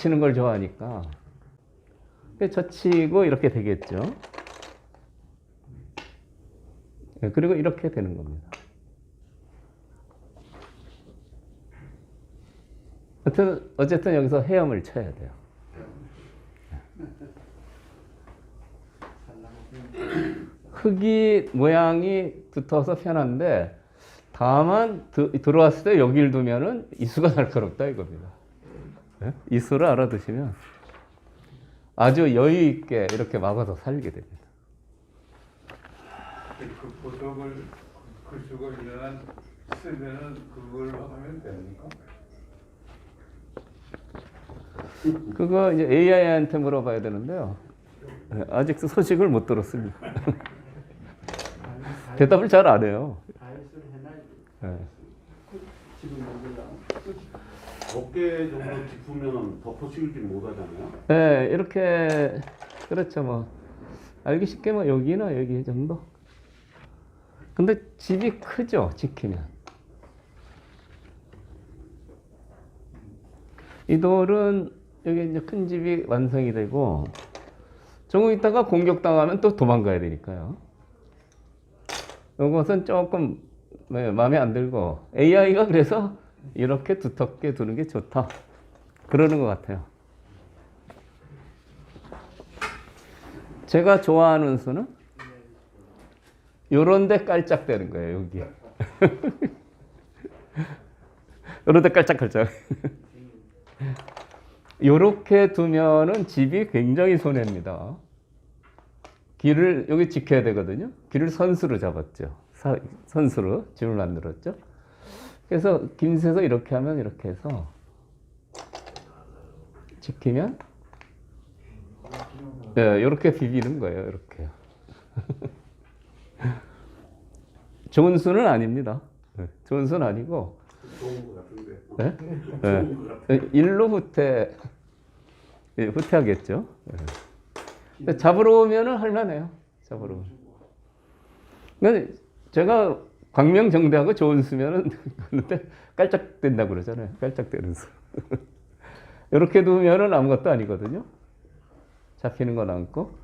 젖히는 걸 좋아하니까 젖히고 이렇게 되겠죠. 그리고 이렇게 되는 겁니다. 어쨌든 여기서 헤엄을 쳐야 돼요. 흙이 모양이 두터워서 편한데 다만 들어왔을 때 여기를 두면은 이수가 날카롭다 이겁니다. 이수를 알아두시면 아주 여유 있게 이렇게 막아서 살게 됩니다. 그 보석을 글쓰고 일어난 쓰면은 그걸 하면 됩니까? 그거 이제 AI한테 물어봐야 되는데요. 아직 소식을 못 들었습니다. 대답을 잘 안 해요. 네. 어깨 정도 짚으면 덮어씌우지 못하잖아요. 네, 이렇게 그렇죠 뭐 알기 쉽게 뭐 여기나 여기 정도. 근데 집이 크죠 지키면. 이 돌은 여기 이제 큰 집이 완성이 되고 조금 있다가 공격당하면 또 도망가야 되니까요. 이것은 조금 마음에 안 들고 AI가 그래서 이렇게 두텁게 두는 게 좋다 그러는 것 같아요. 제가 좋아하는 수는 요런 데 깔짝대는 거예요. 여기 요런 데 깔짝깔짝. 요렇게 두면은 집이 굉장히 손해입니다. 길을 여기 지켜야 되거든요. 길을 선수로 잡았죠. 선수로 집을 만들었죠. 그래서 김새서 이렇게 하면 이렇게 해서 지키면 이렇게 비비는 거예요. 이렇게요. 좋은 수는 아닙니다. 좋은 수는 아니고 좋은 것 같은데. 일로 후퇴하겠죠. 근데 잡으러 오면은 할만해요. 잡으러 오면. 근데 제가 광명정대하고 좋은 수면은 근데 깔짝댄다고 그러잖아요. 깔짝대는 수. 이렇게 두면은 아무것도 아니거든요. 잡히는 건 않고.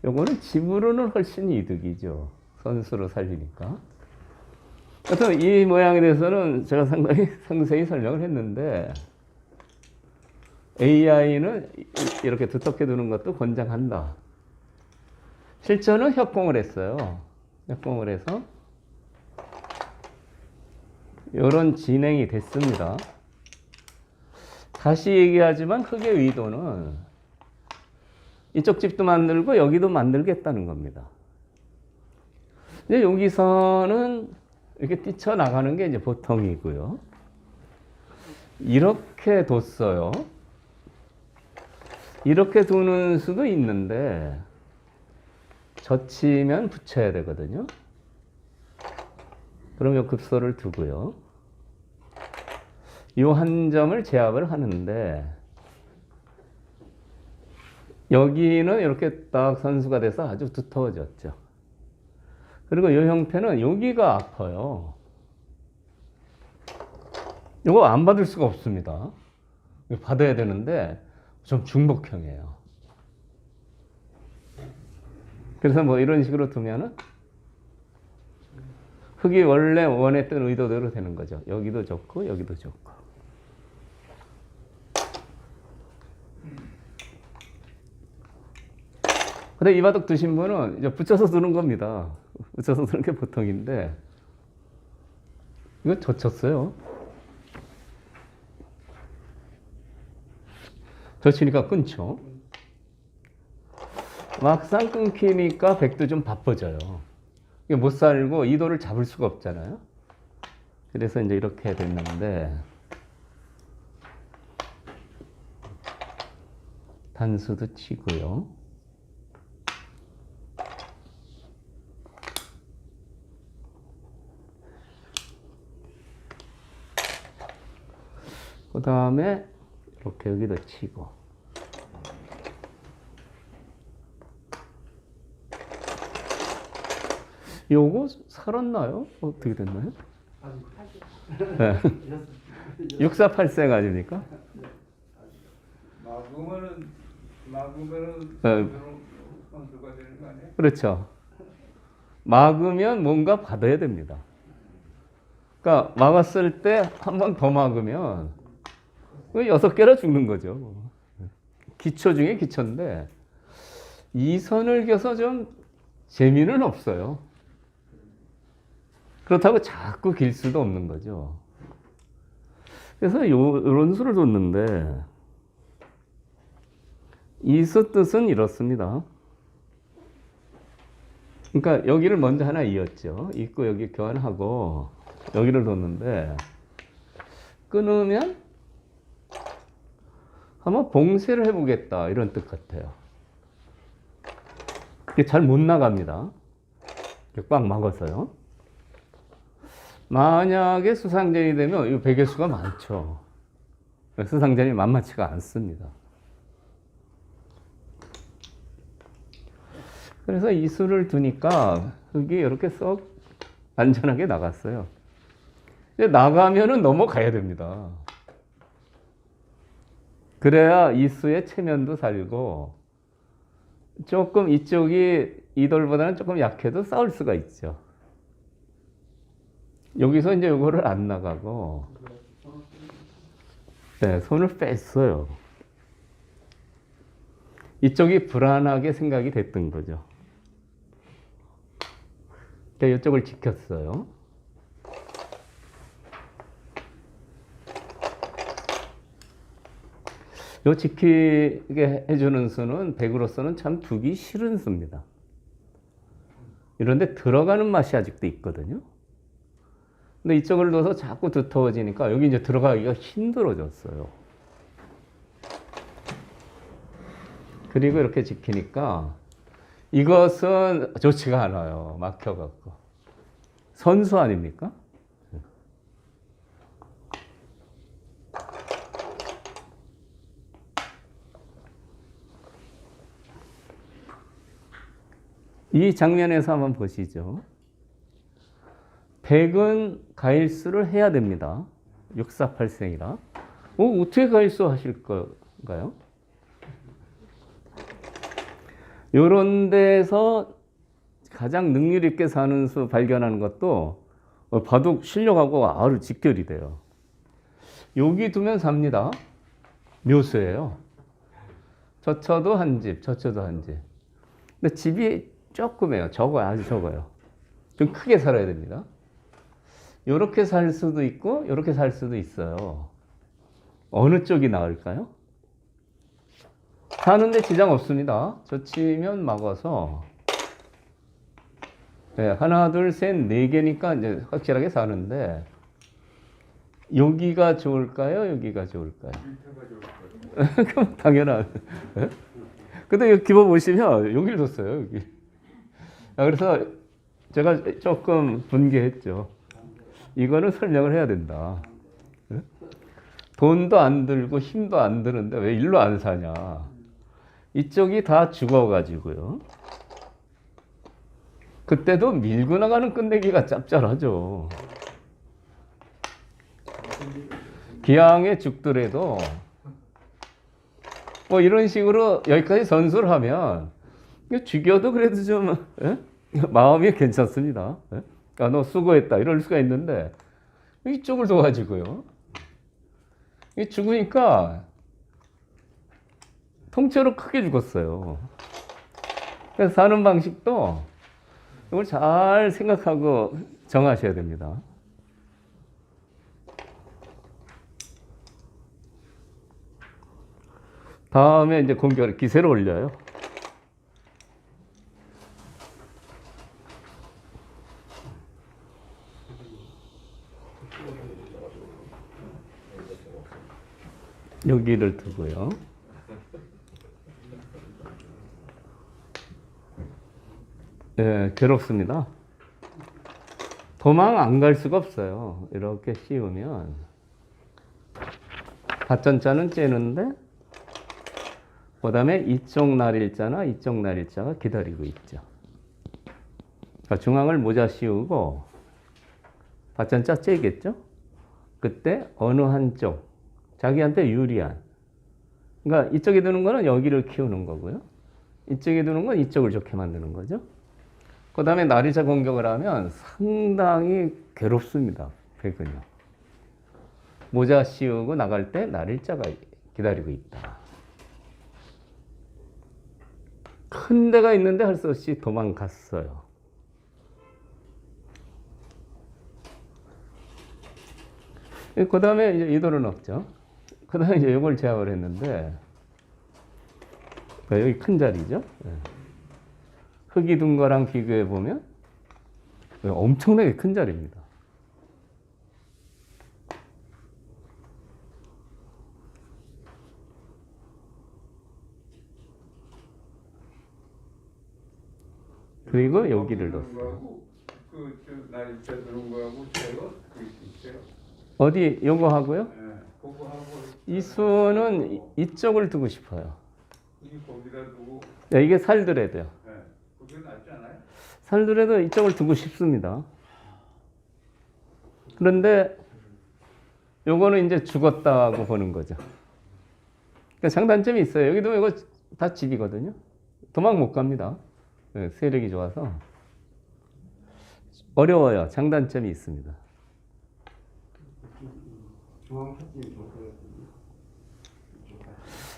요거는 집으로는 훨씬 이득이죠. 선수로 살리니까. 하여튼 이 모양에 대해서는 제가 상당히 상세히 설명을 했는데 AI는 이렇게 두텁게 두는 것도 권장한다. 실전은 협공을 했어요. 협공을 해서 이런 진행이 됐습니다. 다시 얘기하지만 흙의 의도는 이쪽 집도 만들고 여기도 만들겠다는 겁니다. 이제 여기서는 이렇게 뛰쳐나가는 게 이제 보통이고요. 이렇게 뒀어요. 이렇게 두는 수도 있는데 젖히면 붙여야 되거든요. 그럼 요 급소를 두고요. 요 한 점을 제압을 하는데 여기는 이렇게 딱 선수가 돼서 아주 두터워졌죠. 그리고 이 형태는 여기가 아파요. 이거 안 받을 수가 없습니다. 받아야 되는데 좀 중복형이에요. 그래서 뭐 이런 식으로 두면은 흙이 원래 원했던 의도대로 되는 거죠. 여기도 좋고 여기도 좋고. 근데 이 바둑 두신 분은 이제 붙여서 두는 겁니다. 붙여서 두는 게 보통인데 이거 젖혔어요. 젖히니까 끊죠. 막상 끊기니까 백도 좀 바빠져요. 못 살고 이도를 잡을 수가 없잖아요. 그래서 이제 이렇게 됐는데 단수도 치고요. 그 다음에 이렇게 여기도 치고 요거 살았나요? 어떻게 됐나요? 네. 648생 아닙니까? 마구 막으면은 네. 선수가 되는 거 아니에요? 그렇죠. 막으면 뭔가 받아야 됩니다. 그러니까 막았을 때 한 번 더 막으면 6개나 죽는 거죠. 기초 중에 기초인데 이 선을 겨서 좀 재미는 없어요. 그렇다고 자꾸 길 수도 없는 거죠. 그래서 요런 수를 뒀는데 이 수 뜻은 이렇습니다. 그러니까 여기를 먼저 하나 이었죠. 있고 여기 교환하고 여기를 뒀는데 끊으면 한번 봉쇄를 해보겠다 이런 뜻 같아요. 이게 잘 못 나갑니다. 이렇게 꽉 막아서요. 만약에 수상전이 되면 이 베개수가 많죠. 수상전이 만만치가 않습니다. 그래서 이 수를 두니까 흙이 이렇게 썩 안전하게 나갔어요. 이제 나가면은 넘어가야 됩니다. 그래야 이 수의 체면도 살고 조금 이쪽이 이 돌보다는 조금 약해도 싸울 수가 있죠. 여기서 이제 이거를 안 나가고 네, 손을 뺐어요. 이쪽이 불안하게 생각이 됐던 거죠. 그러니까 이쪽을 지켰어요. 요 지키게 해주는 수는 백으로서는 참 두기 싫은 수입니다. 이런데 들어가는 맛이 아직도 있거든요. 근데 이쪽을 넣어서 자꾸 두터워지니까 여기 이제 들어가기가 힘들어졌어요. 그리고 이렇게 지키니까 이것은 좋지가 않아요. 막혀갖고. 선수 아닙니까? 이 장면에서 한번 보시죠. 백은 가일수를 해야 됩니다. 648생이라. 어떻게 가일수 하실 건가요? 요런 데서 가장 능률 있게 사는 수 발견하는 것도 바둑 실력하고 아주 직결이 돼요. 여기 두면 삽니다. 묘수예요. 저 쳐도 한 집, 저 쳐도 한 집. 근데 집이 조금해요. 적어요. 아주 적어요. 좀 크게 살아야 됩니다. 요렇게 살 수도 있고 요렇게 살 수도 있어요. 어느 쪽이 나을까요? 사는데 지장 없습니다. 저 치면 막아서 네, 하나, 둘, 셋, 네 개니까 이제 확실하게 사는데 여기가 좋을까요? 여기가 좋을까요? 그럼 당연한. 네? 근데 여기 기본 보시면 여기를 뒀어요. 여기. 그래서 제가 조금 분개했죠. 이거는 설명을 해야 된다. 네? 돈도 안 들고 힘도 안 드는데 왜 일로 안 사냐. 이쪽이 다 죽어가지고요. 그때도 밀고 나가는 끝내기가 짭짤하죠. 기왕에 죽더라도 뭐 이런 식으로 여기까지 전술을 하면 죽여도 그래도 좀 마음이 괜찮습니다. 너 수고했다 이럴 수가 있는데 이쪽을 둬가지고요. 죽으니까 통째로 크게 죽었어요. 그래서 사는 방식도 이걸 잘 생각하고 정하셔야 됩니다. 다음에 이제 공격을 기세로 올려요. 여기를 두고요. 네, 괴롭습니다. 도망 안 갈 수가 없어요. 이렇게 씌우면 밭전자는 째는데 그 다음에 이쪽 날일자나 이쪽 날일자가 기다리고 있죠. 그러니까 중앙을 모자 씌우고 밭전자 째겠죠. 그때 어느 한쪽 자기한테 유리한 그러니까 이쪽에 두는 거는 여기를 키우는 거고요. 이쪽에 두는 건 이쪽을 좋게 만드는 거죠. 그 다음에 날이자 공격을 하면 상당히 괴롭습니다. 백은요. 모자 씌우고 나갈 때 날일자가 기다리고 있다. 큰 데가 있는데 할 수 없이 도망갔어요. 그 다음에 이제 이도는 없죠. 그 다음에 이제 이걸 제압을 했는데, 여기 큰 자리죠. 흙이 둔 거랑 비교해 보면 엄청나게 큰 자리입니다. 그리고 여기를 넣었어요. 그 날짜 드는 거하고 제가 그 있어요. 어디 요거 하고요? 예, 그거 하고 이 수는 이쪽을 두고 싶어요. 이 거기다 두고 네, 이게 살드레드요. 예, 그게 낫지 않아요? 살드레드 이쪽을 두고 싶습니다. 그런데 요거는 이제 죽었다고 보는 거죠. 그러니까 장단점이 있어요. 여기도 이거 다 집이거든요. 도망 못 갑니다. 네, 세력이 좋아서 어려워요. 장단점이 있습니다.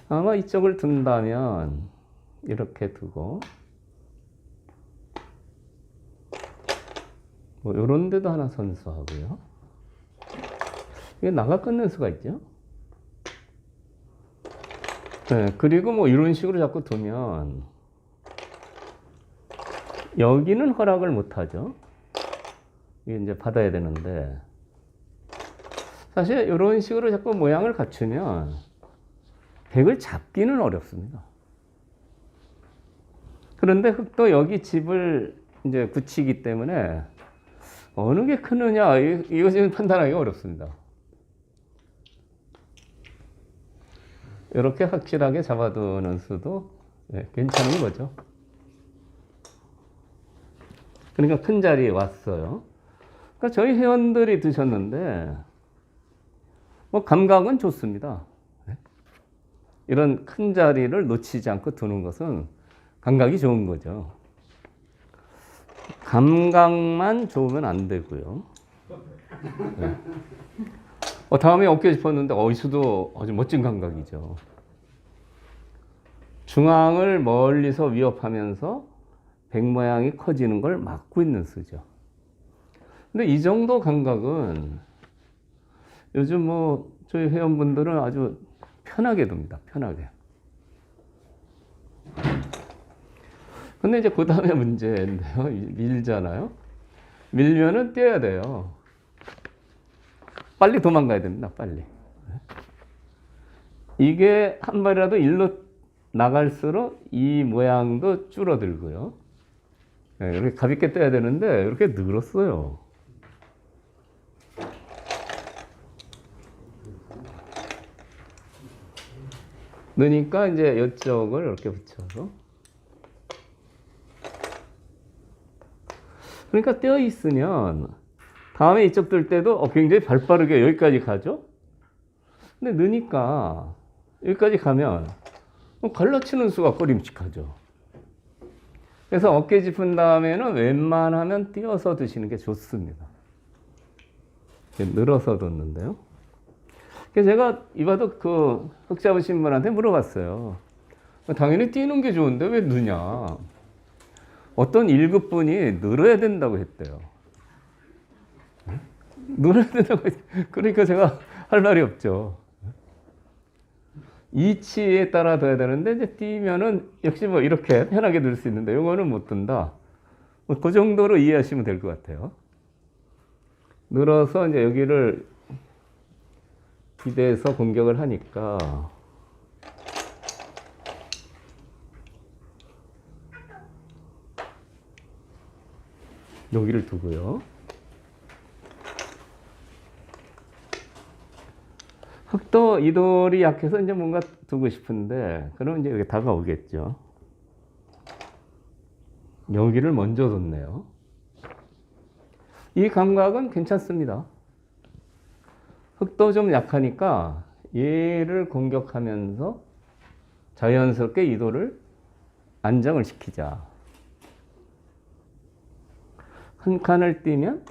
아마 이쪽을 둔다면 이렇게 두고 뭐 이런 데도 하나 선수하고요. 이게 나가 끊는 수가 있죠. 네, 그리고 뭐 이런 식으로 자꾸 두면 여기는 허락을 못 하죠. 이게 이제 받아야 되는데 사실 이런 식으로 자꾸 모양을 갖추면 백을 잡기는 어렵습니다. 그런데 흙도 여기 집을 이제 굳히기 때문에 어느 게 크느냐 이거 지금 판단하기가 어렵습니다. 이렇게 확실하게 잡아두는 수도 괜찮은 거죠. 그러니까 큰 자리에 왔어요. 그러니까 저희 회원들이 드셨는데 뭐 감각은 좋습니다. 이런 큰 자리를 놓치지 않고 두는 것은 감각이 좋은 거죠. 감각만 좋으면 안 되고요. 네. 다음에 어깨 짚었는데 어이수도 아주 멋진 감각이죠. 중앙을 멀리서 위협하면서 백 모양이 커지는 걸 막고 있는 수죠. 근데 이 정도 감각은 요즘 뭐 저희 회원분들은 아주 편하게 둡니다. 편하게. 근데 이제 그 다음에 문제인데요. 밀잖아요. 밀면은 뛰어야 돼요. 빨리 도망가야 됩니다. 빨리. 이게 한 발이라도 일로 나갈수록 이 모양도 줄어들고요. 이렇게 가볍게 떠야 되는데 이렇게 늘었어요. 넣으니까 이제 이쪽을 이렇게 붙여서 그러니까 떼어 있으면 다음에 이쪽 들 때도 굉장히 발빠르게 여기까지 가죠. 근데 넣으니까 여기까지 가면 갈라치는 수가 꺼림칙하죠. 그래서 어깨 짚은 다음에는 웬만하면 띄어서 드시는 게 좋습니다. 늘어서 뒀는데요. 그래서 제가 이바도 그 흙 잡으신 분한테 물어봤어요. 당연히 뛰는 게 좋은데 왜 느냐? 어떤 1급 분이 늘어야 된다고 했대요. 늘어야 된다고 그러니까 제가 할 말이 없죠. 이치에 따라 둬야 되는데 이제 뛰면은 역시 뭐 이렇게 편하게 들 수 있는데 이거는 못 든다. 그 정도로 이해하시면 될 것 같아요. 늘어서 이제 여기를 기대서 공격을 하니까 여기를 두고요. 흙도 이돌이 약해서 이제 뭔가 두고 싶은데 그럼 이제 여기 다가오겠죠. 여기를 먼저 뒀네요. 이 감각은 괜찮습니다. 흙도 좀 약하니까 얘를 공격하면서 자연스럽게 이도를 안정을 시키자. 한 칸을 띄면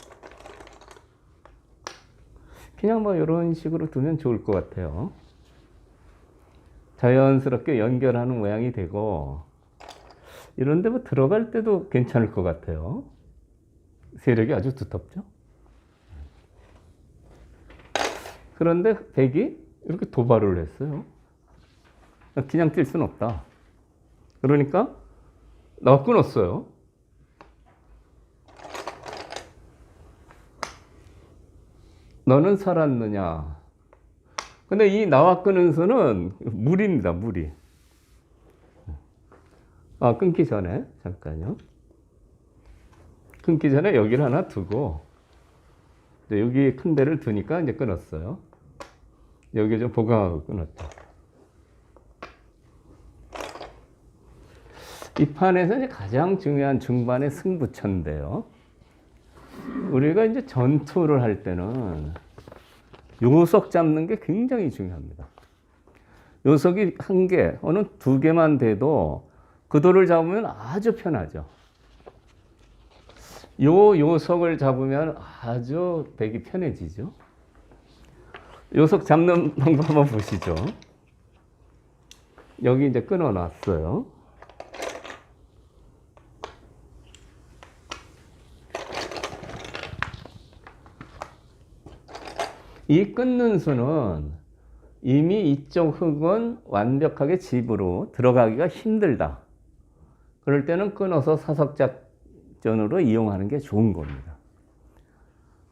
그냥 뭐 이런 식으로 두면 좋을 것 같아요. 자연스럽게 연결하는 모양이 되고, 이런데 뭐 들어갈 때도 괜찮을 것 같아요. 세력이 아주 두텁죠. 그런데 백이 이렇게 도발을 했어요. 그냥 뛸 수는 없다. 그러니까 나와 끊었어요. 너는 살았느냐? 근데 이 나와 끊은 수는 무리입니다, 무리. 아, 끊기 전에, 잠깐요. 끊기 전에 여기를 하나 두고, 이제 여기 큰 데를 두니까 이제 끊었어요. 여기 좀 보강하고 끊었죠. 이 판에서 이제 가장 중요한 중반의 승부처인데요. 우리가 이제 전투를 할 때는 요석 잡는 게 굉장히 중요합니다. 요석이 한 개, 어느 두 개만 돼도 그 돌을 잡으면 아주 편하죠. 요 요석을 잡으면 아주 백이 편해지죠. 요석 잡는 방법 한번 보시죠. 여기 이제 끊어 놨어요. 이 끊는 수는 이미 이쪽 흙은 완벽하게 집으로 들어가기가 힘들다. 그럴 때는 끊어서 사석작전으로 이용하는 게 좋은 겁니다.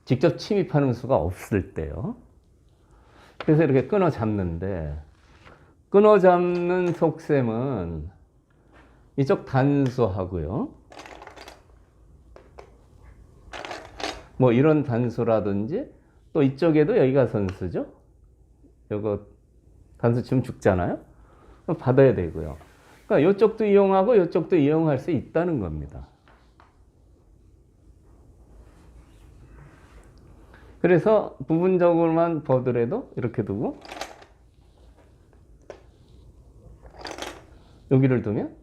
직접 침입하는 수가 없을 때요. 그래서 이렇게 끊어 잡는데, 끊어 잡는 속셈은 이쪽 단수하고요. 뭐 이런 단수라든지, 또 이쪽에도 여기가 선수죠. 이거 단수 치면 죽잖아요. 그럼 받아야 되고요. 그러니까 이쪽도 이용하고 이쪽도 이용할 수 있다는 겁니다. 그래서 부분적으로만 보더라도 이렇게 두고 여기를 두면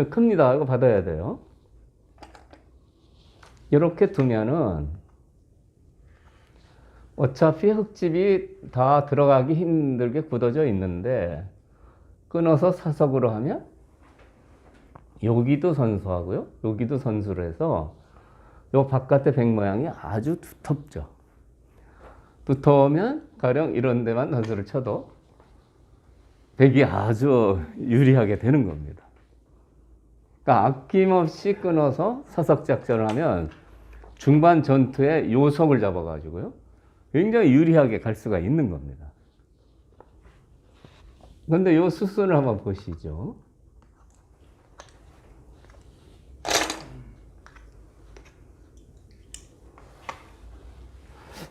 큽니다. 이거 받아야 돼요. 이렇게 두면은 어차피 흙집이 다 들어가기 힘들게 굳어져 있는데, 끊어서 사석으로 하면 여기도 선수하고요, 여기도 선수로 해서 요 바깥의 백 모양이 아주 두텁죠. 두터우면 가령 이런 데만 선수를 쳐도 백이 아주 유리하게 되는 겁니다. 그러니까 아낌없이 끊어서 사석 작전을 하면 중반 전투에 요석을 잡아가지고요, 굉장히 유리하게 갈 수가 있는 겁니다. 그런데 요 수순을 한번 보시죠.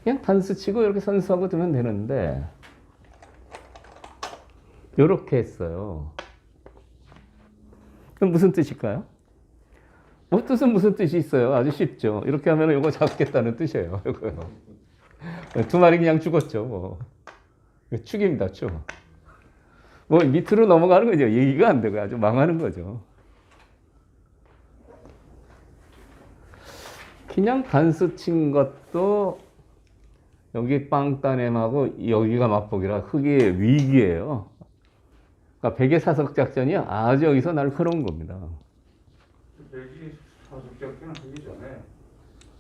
그냥 단수 치고 이렇게 선수하고 두면 되는데, 이렇게 했어요. 그럼 무슨 뜻일까요? 뭐 뜻은 무슨 뜻이 있어요? 아주 쉽죠. 이렇게 하면 이거 잡겠다는 뜻이에요. 이거요. 두 마리 그냥 죽었죠. 뭐. 축입니다, 축. 뭐 밑으로 넘어가는 거죠. 얘기가 안 되고 아주 망하는 거죠. 그냥 단수 친 것도 여기 빵따냄하고 여기가 맛보기라 흙의 위기예요. 그러니까 백의 사석 작전이 아주 여기서 날카로운 겁니다. 백이 사숙작전 하기 전에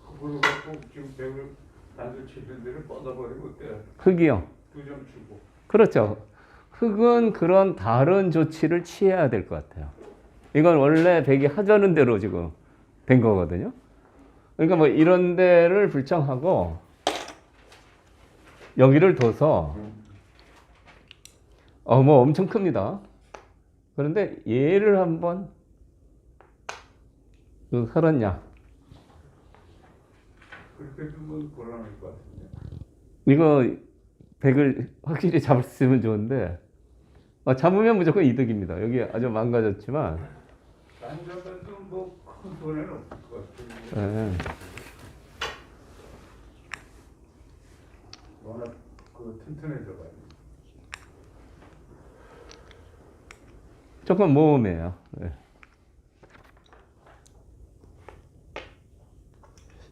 그걸 갖고 지금 백을 단수 치는 데를 뻗어버리면 어때요? 흙이요. 2점 주고. 그렇죠. 흙은 그런 다른 조치를 취해야 될 것 같아요. 이건 원래 백이 하자는 대로 지금 된 거거든요. 그러니까 뭐 이런 데를 불청하고 여기를 둬서 뭐 엄청 큽니다. 그런데 얘를 한번 살았냐? 그렇게 두면 곤란할 것 같은데. 이거 백을 확실히 잡을 수 있으면 좋은데, 잡으면 무조건 이득입니다. 여기 아주 망가졌지만. 딴 잡아도 뭐큰 손해는 없을 것 같아요. 네. 워낙 그 그거 튼튼해져가지고. 조금 모험해요. 네.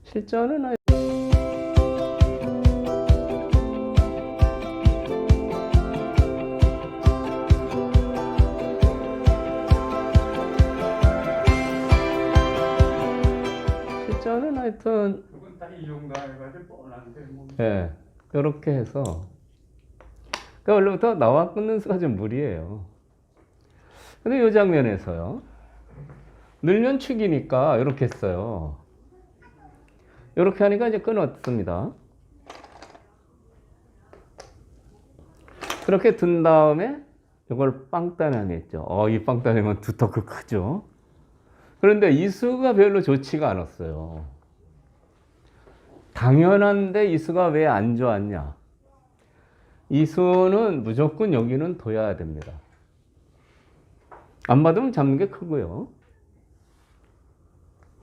실전은 실전은 하여튼 그건 다 이용당해가지고 뻔한데 뭐. 예, 이렇게 해서 그러니까 원래부터 나와 끊는 수가 좀 무리예요. 근데 이 장면에서요. 늘면 축이니까 이렇게 했어요. 이렇게 하니까 이제 끊었습니다. 그렇게 둔 다음에 이걸 빵따내기 했죠. 이 빵따내면 두텁고 크죠. 그런데 이 수가 별로 좋지가 않았어요. 당연한데 이 수가 왜 안 좋았냐? 이 수는 무조건 여기는 둬야 됩니다. 안 받으면 잡는 게 크고요.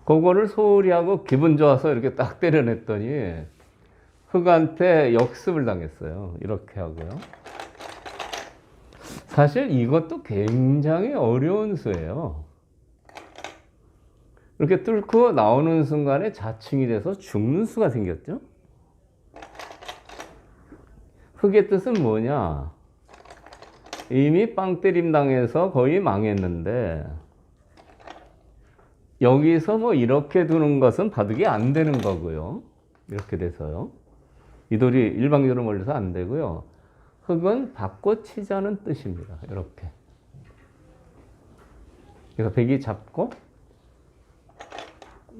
그거를 소홀히 하고 기분 좋아서 이렇게 딱 때려냈더니 흑한테 역습을 당했어요. 이렇게 하고요. 사실 이것도 굉장히 어려운 수예요. 이렇게 뚫고 나오는 순간에 자충이 돼서 죽는 수가 생겼죠. 흑의 뜻은 뭐냐? 이미 빵 때림 당해서 거의 망했는데 여기서 뭐 이렇게 두는 것은 바둑이 안 되는 거고요. 이렇게 돼서요. 이 돌이 일방적으로 몰려서 안 되고요. 흑은 받고 치자는 뜻입니다. 이렇게. 그래서 백이 잡고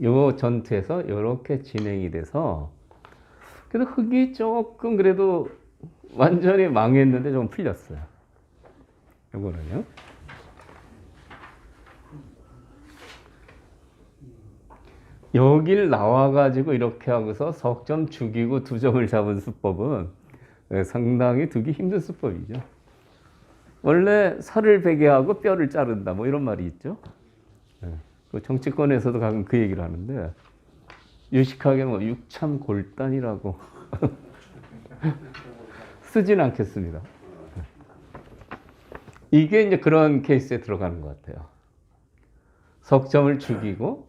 요 전투에서 이렇게 진행이 돼서 그래도 흑이 조금 그래도 완전히 망했는데 좀 풀렸어요. 요거는요. 여길 나와가지고 이렇게 하고서 석점 죽이고 두 점을 잡은 수법은 상당히 두기 힘든 수법이죠. 원래 살을 베게 하고 뼈를 자른다 뭐 이런 말이 있죠. 그 정치권에서도 가끔 그 얘기를 하는데 유식하게 뭐 육참골단이라고 쓰진 않겠습니다. 이게 이제 그런 케이스에 들어가는 것 같아요. 석점을 죽이고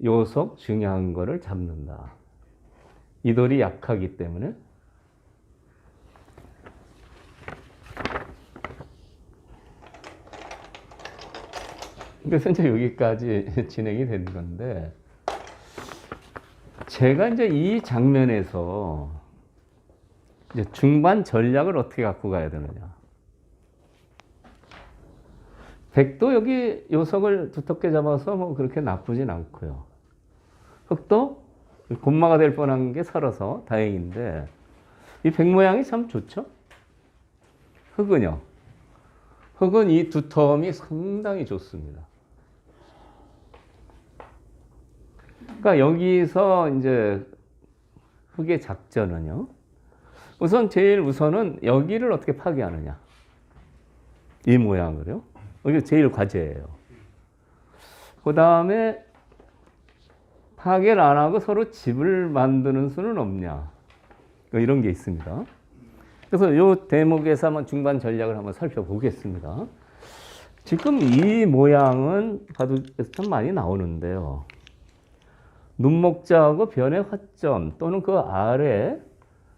요석 중요한 거를 잡는다. 이 돌이 약하기 때문에 그래서 이제 여기까지 진행이 된 건데 제가 이제 이 장면에서 이제 중반 전략을 어떻게 갖고 가야 되느냐. 백도 여기 요석을 두텁게 잡아서 뭐 그렇게 나쁘진 않고요. 흑도 곤마가 될 뻔한 게 살아서 다행인데 이 백 모양이 참 좋죠. 흑은요. 흑은 이 두터움이 상당히 좋습니다. 그러니까 여기서 이제 흑의 작전은요. 우선 제일 우선은 여기를 어떻게 파괴하느냐. 이 모양을요. 이게 제일 과제예요. 그 다음에 파괴를 안 하고 서로 집을 만드는 수는 없냐. 이런 게 있습니다. 그래서 이 대목에서 한번 중반 전략을 한번 살펴보겠습니다. 지금 이 모양은 바둑에서 참 많이 나오는데요. 눈목자하고 변의 화점 또는 그 아래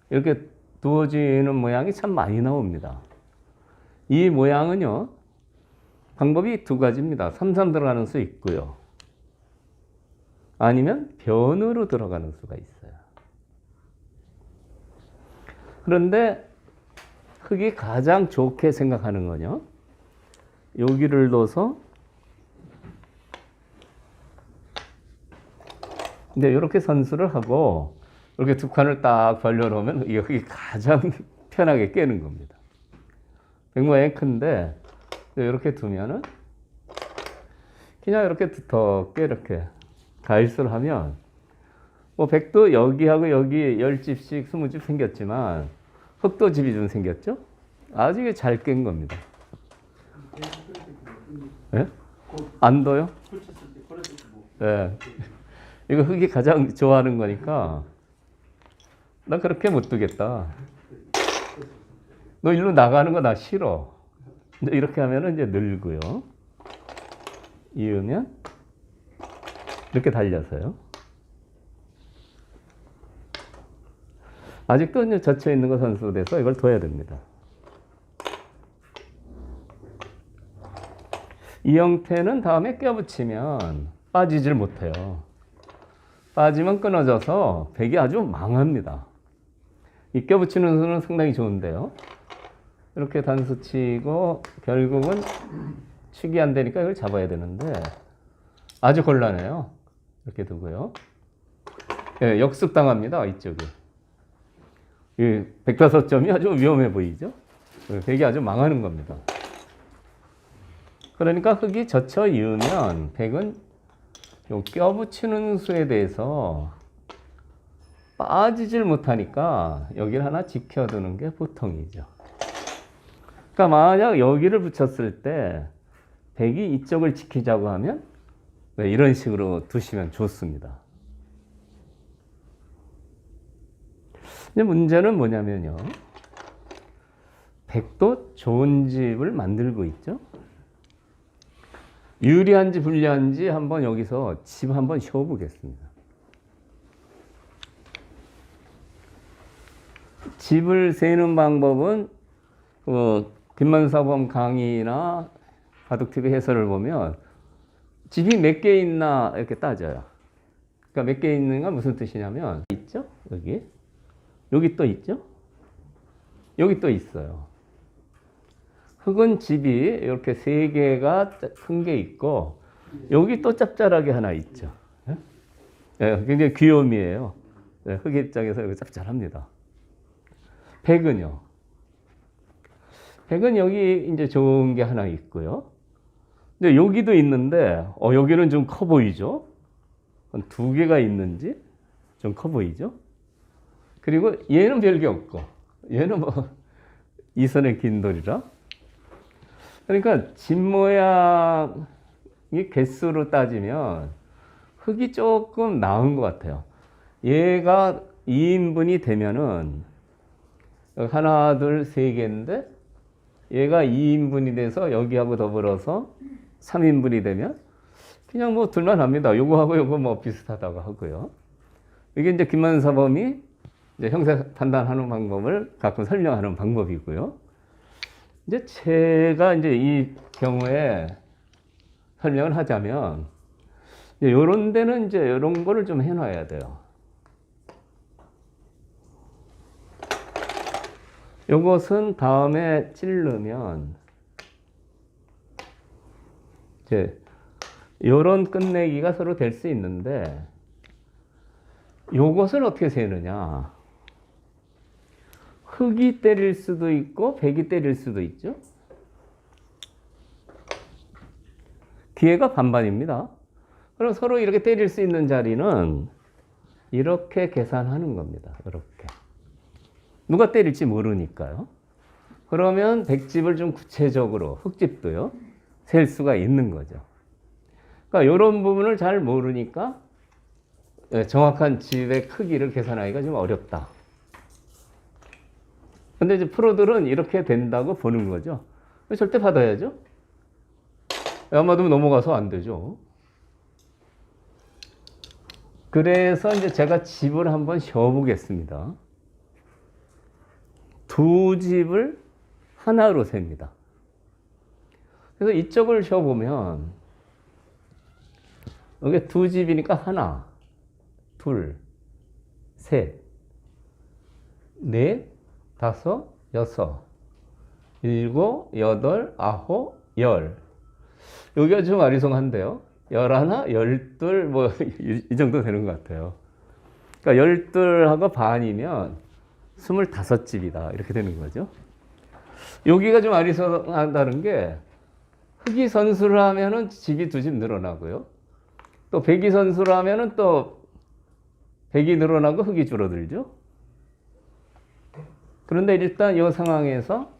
이렇게 두어지는 모양이 참 많이 나옵니다. 이 모양은요. 방법이 두 가지입니다. 3-3 들어가는 수 있고요. 아니면 변으로 들어가는 수가 있어요. 그런데 흑이 가장 좋게 생각하는 거요. 여기를 둬서 근데 이렇게 선수를 하고 이렇게 두 칸을 딱 벌려놓으면 이 흑이 가장 편하게 깨는 겁니다. 백모양이 큰데 이렇게 두면은 그냥 이렇게 두텁게 이렇게 가일수를 하면 뭐 백도 여기하고 여기 10집씩 20집 생겼지만 흑도 집이 좀 생겼죠? 아주 잘 깬 겁니다. 네? 안 둬요? 네. 이거 흑이 가장 좋아하는 거니까 나 그렇게 못 두겠다. 너 일로 나가는 거 나 싫어. 이제 이렇게 하면은 이제 늘고요. 이으면 이렇게 달려서요. 아직도 이제 젖혀 있는 거 선수 돼서 이걸 둬야 됩니다. 이 형태는 다음에 껴붙이면 빠지질 못해요. 빠지면 끊어져서 백이 아주 망합니다. 이 껴붙이는 수는 상당히 좋은데요. 이렇게 단수 치고 결국은 축이 안 되니까 이걸 잡아야 되는데 아주 곤란해요. 이렇게 두고요. 예, 역습당합니다. 이쪽이. 이 105점이 아주 위험해 보이죠? 백이 아주 망하는 겁니다. 그러니까 흙이 젖혀 이으면 백은 요 껴붙이는 수에 대해서 빠지질 못하니까 여기를 하나 지켜두는 게 보통이죠. 그러니까 만약 여기를 붙였을 때 백이 이쪽을 지키자고 하면 이런 식으로 두시면 좋습니다. 근데 문제는 뭐냐면요. 백도 좋은 집을 만들고 있죠. 유리한지 불리한지 한번 여기서 집 한번 쉬어보겠습니다. 집을 세는 방법은 김만사범 강의나 바둑TV 해설을 보면 집이 몇 개 있나 이렇게 따져요. 그러니까 몇 개 있는가 무슨 뜻이냐면 있죠? 여기 또 있죠? 여기 또 있어요. 흙은 집이 이렇게 세 개가 큰 게 있고 여기 또 짭짤하게 하나 있죠. 예? 굉장히 귀요미예요. 예, 흙의 입장에서 여기 짭짤합니다. 백은요. 백은 여기 이제 좋은 게 하나 있고요. 근데 여기도 있는데 여기는 좀 커 보이죠? 한 두 개가 있는지 좀 커 보이죠? 그리고 얘는 별게 없고 얘는 뭐 이선의 긴 돌이라. 그러니까 집 모양이 개수로 따지면 흙이 조금 나은 것 같아요. 얘가 2인분이 되면은 하나, 둘, 세 개인데 얘가 2인분이 돼서 여기하고 더불어서 3인분이 되면 그냥 뭐 둘만합니다. 요거하고 요거 뭐 비슷하다고 하고요. 이게 이제 김만사범이 이제 형사 판단하는 방법을 가끔 설명하는 방법이고요. 이제 제가 이제 이 경우에 설명을 하자면 이런 데는 이제 이런 거를 좀 해놔야 돼요. 요것은 다음에 찌르면 이제 요런 끝내기가 서로 될 수 있는데 요것을 어떻게 세느냐. 흙이 때릴 수도 있고 백이 때릴 수도 있죠. 기회가 반반입니다. 그럼 서로 이렇게 때릴 수 있는 자리는 이렇게 계산하는 겁니다. 이렇게. 누가 때릴지 모르니까요. 그러면 백집을 좀 구체적으로 흙집도요. 셀 수가 있는 거죠. 그러니까 이런 부분을 잘 모르니까 정확한 집의 크기를 계산하기가 좀 어렵다. 근데 이제 프로들은 이렇게 된다고 보는 거죠. 절대 받아야죠. 아마도 넘어가서 안 되죠. 그래서 이제 제가 집을 한번 쉬어보겠습니다. 두 집을 하나로 셉니다. 그래서 이쪽을 쉬어보면 이게 두 집이니까 하나, 둘, 셋, 넷, 다섯, 여섯, 일곱, 여덟, 아홉, 열. 여기가 좀 아리송한데요. 열하나, 열둘, 뭐, 이 정도 되는 것 같아요. 그러니까 열둘하고 반이면 25집이다. 이렇게 되는 거죠. 여기가 좀 아리송하다는 게, 흙이 선수를 하면은 집이 두 집 늘어나고요. 또 백이 선수를 하면은 또 백이 늘어나고 흙이 줄어들죠. 그런데 일단 이 상황에서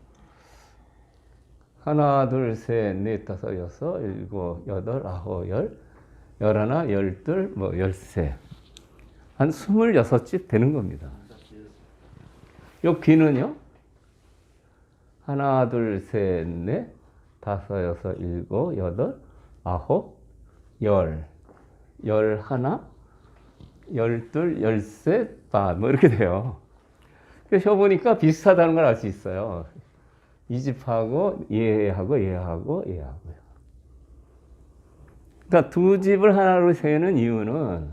하나, 둘, 셋, 넷, 다섯, 여섯, 일곱, 여덟, 아홉, 열, 열하나, 열둘, 뭐 열세, 한 26집 되는 겁니다. 요 귀는요, 하나, 둘, 셋, 넷, 다섯, 여섯, 일곱, 여덟, 아홉, 열, 열하나, 열둘, 열셋, 반, 뭐 이렇게 돼요. 그래서 해보니까 비슷하다는 걸 알 수 있어요. 이 집하고 얘하고 얘하고 얘하고요. 그러니까 두 집을 하나로 세는 이유는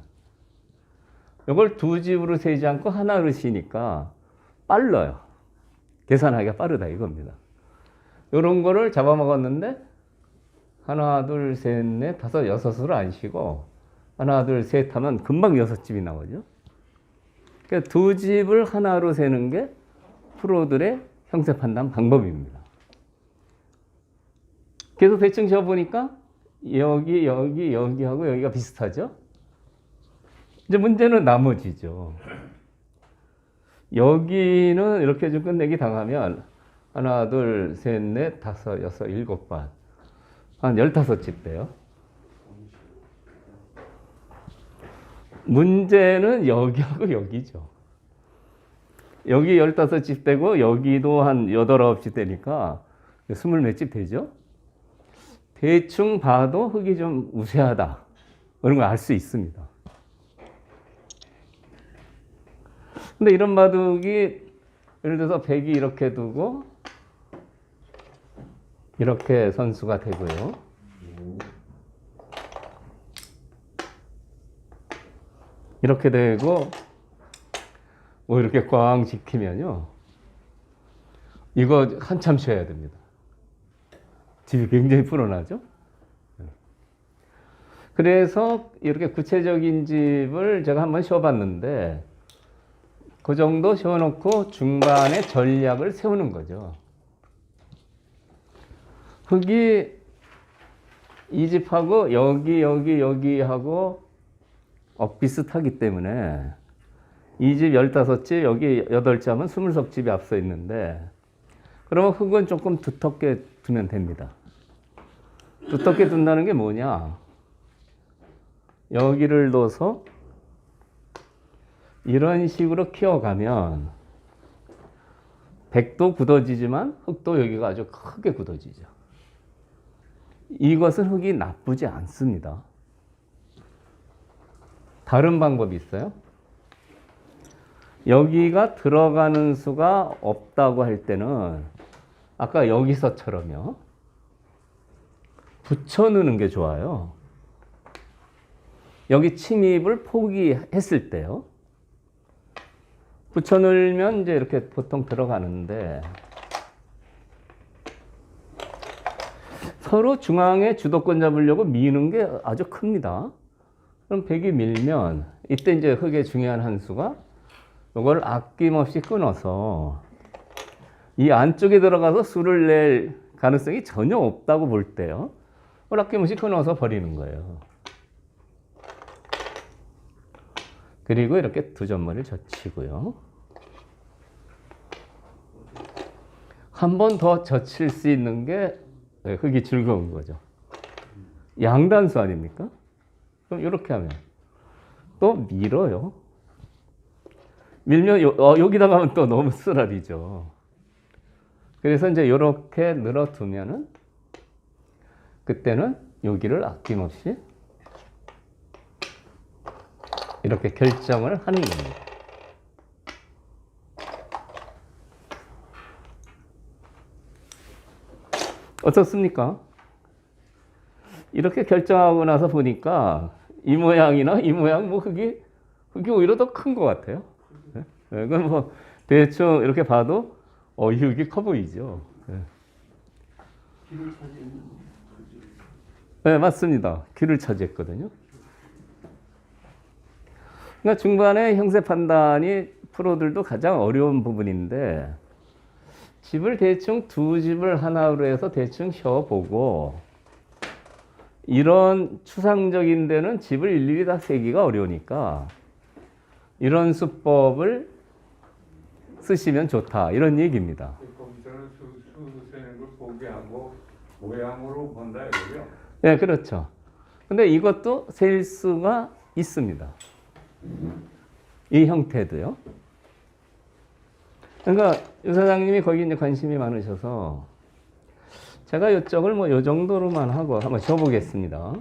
이걸 두 집으로 세지 않고 하나로 세니까 빨라요. 계산하기가 빠르다 이겁니다. 이런 거를 잡아먹었는데 하나, 둘, 셋, 넷, 다섯, 여섯으로 안 쉬고 하나, 둘, 셋 하면 금방 여섯 집이 나오죠. 그러니까 두 집을 하나로 세는 게 프로들의 형세 판단 방법입니다. 그래서 대충 지어보니까 여기하고 여기가 비슷하죠. 이제 문제는 나머지죠. 여기는 이렇게 좀 끝내기 당하면 하나, 둘, 셋, 넷, 다섯, 여섯, 일곱 반. 한 15집 돼요. 문제는 여기하고 여기죠. 여기 15집 되고 여기도 한 8, 9집 되니까 20몇 집 되죠. 대충 봐도 흙이 좀 우세하다. 그런 걸 알 수 있습니다. 근데 이런 바둑이 예를 들어서 100이 이렇게 두고 이렇게 선수가 되고요. 이렇게 되고 뭐 이렇게 꽝 지키면요. 이거 한참 쉬어야 됩니다. 집이 굉장히 불어나죠. 그래서 이렇게 구체적인 집을 제가 한번 쉬어봤는데 그 정도 쉬어놓고 중반에 전략을 세우는 거죠. 흙이 이 집하고 여기하고 비슷하기 때문에 이 집 15집, 여기 8집 하면 20석집이 앞서 있는데 그러면 흙은 조금 두텁게 두면 됩니다. 두텁게 둔다는 게 뭐냐? 여기를 둬서 이런 식으로 키워가면 백도 굳어지지만 흙도 여기가 아주 크게 굳어지죠. 이것은 흙이 나쁘지 않습니다. 다른 방법이 있어요. 여기가 들어가는 수가 없다고 할 때는 아까 여기서처럼요. 붙여 넣는 게 좋아요. 여기 침입을 포기했을 때요. 붙여 넣으면 이제 이렇게 보통 들어가는데 서로 중앙에 주도권 잡으려고 미는 게 아주 큽니다. 그럼 100이 밀면 이때 이제 흙의 중요한 한 수가 이걸 아낌없이 끊어서 이 안쪽에 들어가서 수를 낼 가능성이 전혀 없다고 볼 때요. 이걸 아낌없이 끊어서 버리는 거예요. 그리고 이렇게 두 점머리를 젖히고요. 한 번 더 젖힐 수 있는 게 흙이 즐거운 거죠. 양단수 아닙니까? 그럼 이렇게 하면 또 밀어요. 밀면 여기다가 하면 또 너무 쓰라리죠. 그래서 이제 이렇게 늘어두면은 그때는 여기를 아낌없이 이렇게 결정을 하는 겁니다. 어떻습니까? 이렇게 결정하고 나서 보니까 이 모양이나 이 모양 뭐 흙이 오히려 더 큰 것 같아요. 네, 그건 뭐 대충 이렇게 봐도 이 흙이 커 보이죠. 네. 네, 맞습니다. 귀를 차지했거든요. 그러니까 중반에 형세 판단이 프로들도 가장 어려운 부분인데 집을 대충 두 집을 하나로 해서 대충 쉬어보고 이런 추상적인 데는 집을 일일이 다 세기가 어려우니까 이런 수법을 쓰시면 좋다 이런 얘기입니다. 거기서는 수 세는 걸 포기하고 모양으로 본다 이거죠? 네, 그렇죠. 근데 이것도 셀 수가 있습니다. 이 형태도요. 그러니까 유 사장님이 거기 이제 관심이 많으셔서 제가 이쪽을 뭐 요 정도로만 하고 한번 줘보겠습니다.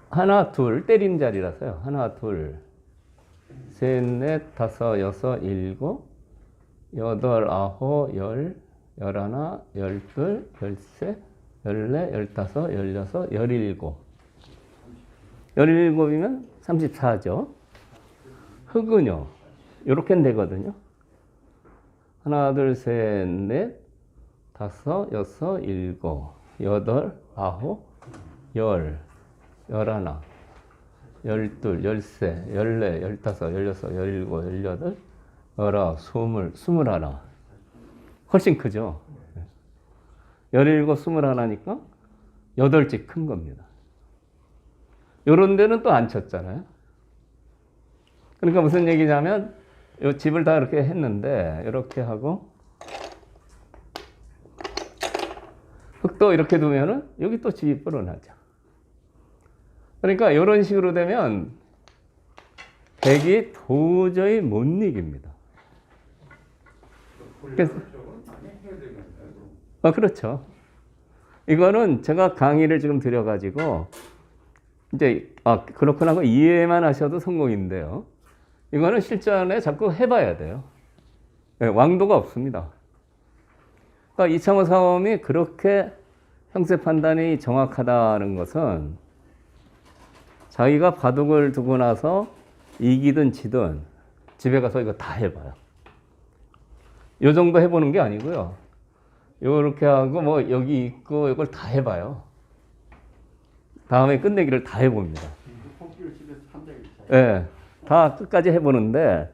하나, 둘, 때림자리라서요. 하나, 둘, 셋, 넷, 다섯, 여섯, 일곱, 여덟, 아홉, 열, 열하나, 열둘, 열셋, 열넷, 열다섯, 열여섯, 열일곱. 열일곱이면 34죠. 흑은요. 요렇게 되거든요. 하나, 둘, 셋, 넷, 다섯, 여섯, 일곱, 여덟, 아홉, 열, 열하나, 열둘, 열셋, 열넷, 열다섯, 열여섯, 열일곱, 열여덟, 열아홉, 스물하나. 훨씬 크죠? 열일곱, 스물하나니까 여덟째 큰 겁니다. 요런 데는 또 안 쳤잖아요. 그러니까 무슨 얘기냐면 요 집을 다 이렇게 했는데 이렇게 하고 흙도 이렇게 두면은 여기 또 집이 불어나죠. 그러니까 이런 식으로 되면 백이 도저히 못 이깁니다. 그래서 그렇죠. 이거는 제가 강의를 지금 드려가지고 이제 그렇구나 하고 이해만 하셔도 성공인데요. 이거는 실전에 자꾸 해봐야 돼요. 네, 왕도가 없습니다. 그러니까 이창호 사범이 그렇게 형세 판단이 정확하다는 것은 자기가 바둑을 두고 나서 이기든 지든 집에 가서 이거 다 해봐요. 요 정도 해보는 게 아니고요. 요렇게 하고 뭐 여기 있고 이걸 다 해봐요. 다음에 끝내기를 다 해봅니다. 예, 다 끝까지 해보는데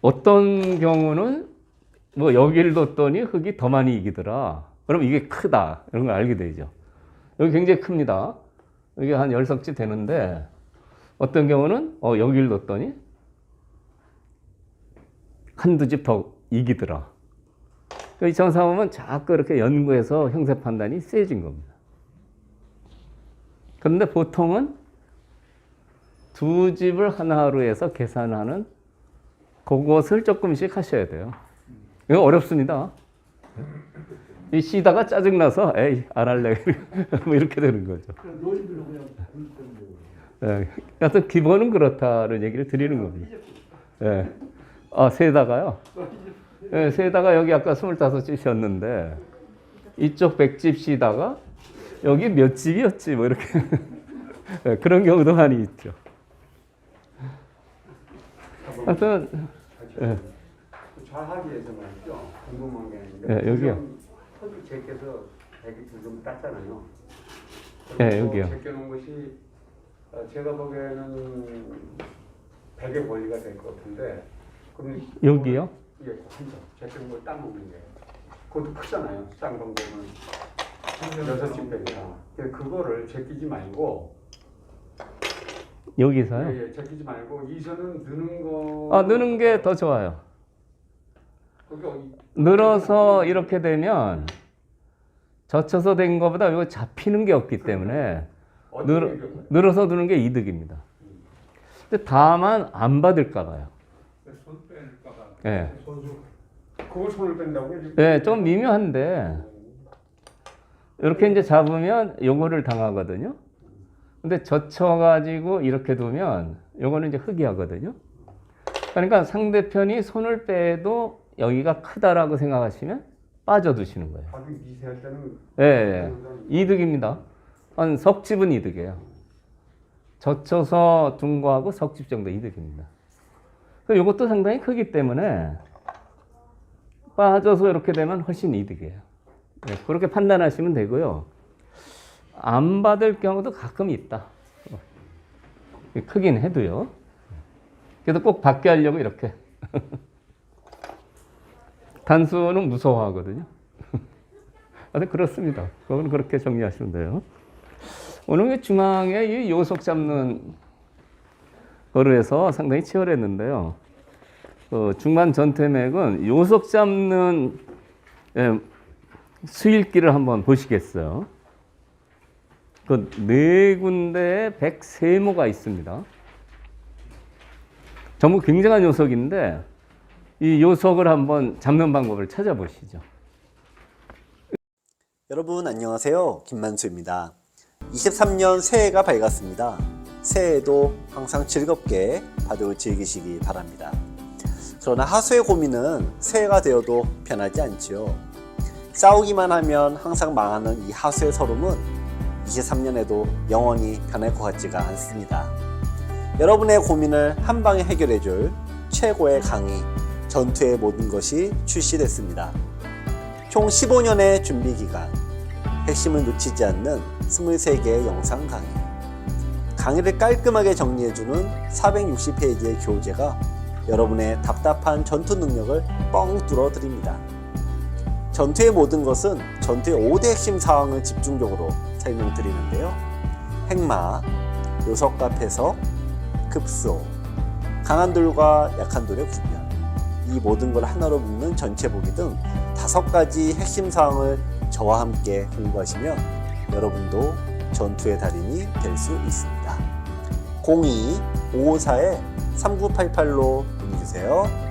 어떤 경우는 뭐 여기를 뒀더니 흙이 더 많이 이기더라. 그럼 이게 크다. 이런 걸 알게 되죠. 여기 굉장히 큽니다. 여기 한 10석지 되는데 어떤 경우는 여기를 뒀더니 한두 집 더 이기더라. 이창호 사범은 자꾸 이렇게 연구해서 형세 판단이 세진 겁니다. 그런데 보통은 두 집을 하나로 해서 계산하는 그것을 조금씩 하셔야 돼요. 이거 어렵습니다. 이 쉬다가 짜증나서 에이 안 할래 뭐 이렇게 되는 거죠. 네, 하여튼 기본은 그렇다는 얘기를 드리는 겁니다. 네. 세다가요. 네, 세다가 여기 아까 25집이었는데 이쪽 100집 쉬다가 여기 몇 집이었지 뭐 이렇게 네, 그런 경우도 많이 있죠. 하여튼 네. 잘하기 위해서 말이죠. 궁금한 게 있는데 네, 여기요. 흙을 제껴서 백이 좀 땄잖아요. 네, 여기요. 제껴놓은 것이 제가 보기에는 백의 권리가 될 것 같은데 그럼 여기요? 예, 한점 제껴놓은 걸 따먹는 게 그것도 크잖아요. 쌍 정도면 6집 백이라 그거를 제끼지 말고 여기서요? 예, 제끼지 말고 이선은 느는 거 느는 게 더 좋아요. 거기 늘어서 이렇게 되면 젖혀서 된 것보다 이거 잡히는 게 없기 때문에 늘어서 두는 게 이득입니다. 근데 다만 안 받을까 봐요. 손 뺄까 봐. 예. 그걸 손을 뺀다고요? 예, 좀 미묘한데 이렇게 이제 잡으면 요거를 당하거든요. 근데 젖혀가지고 이렇게 두면 요거는 이제 흑이하거든요. 그러니까 상대편이 손을 빼도 여기가 크다라고 생각하시면 빠져두시는 거예요. 아주 미세할 때는 예, 이득입니다. 한 석집은 이득이에요. 젖혀서 둔 거하고 석집 정도 이득입니다. 이것도 상당히 크기 때문에 빠져서 이렇게 되면 훨씬 이득이에요. 네, 그렇게 판단하시면 되고요. 안 받을 경우도 가끔 있다. 크긴 해도요. 그래도 꼭 받게 하려고 이렇게. 단수는 무서워하거든요. 그렇습니다. 그건 그렇게 정리하시면 돼요. 오늘 중앙에 이 요속 잡는 거로 해서 상당히 치열했는데요. 중반 전태맥은 요속 잡는 수일기를 한번 보시겠어요. 그 네 군데에 103모가 있습니다. 전부 굉장한 요석인데 이 요석을 한번 잡는 방법을 찾아보시죠. 여러분 안녕하세요. 김만수입니다. 23년 새해가 밝았습니다. 새해에도 항상 즐겁게 바둑을 즐기시기 바랍니다. 그러나 하수의 고민은 새해가 되어도 변하지 않지요. 싸우기만 하면 항상 망하는 이 하수의 서름은 23년에도 영원히 변할 것 같지가 않습니다. 여러분의 고민을 한 방에 해결해줄 최고의 강의 전투의 모든 것이 출시됐습니다. 총 15년의 준비 기간, 핵심을 놓치지 않는 23개의 영상 강의, 강의를 깔끔하게 정리해주는 460페이지의 교재가 여러분의 답답한 전투 능력을 뻥 뚫어 드립니다. 전투의 모든 것은 전투의 5대 핵심 사항을 집중적으로 설명드리는데요. 핵마, 요석과 패석, 급소, 강한 돌과 약한 돌의 구별, 이 모든 걸 하나로 묶는 전체 보기 등 5가지 핵심 사항을 저와 함께 공부하시면 여러분도 전투의 달인이 될 수 있습니다. 02-554-3988로 문의주세요.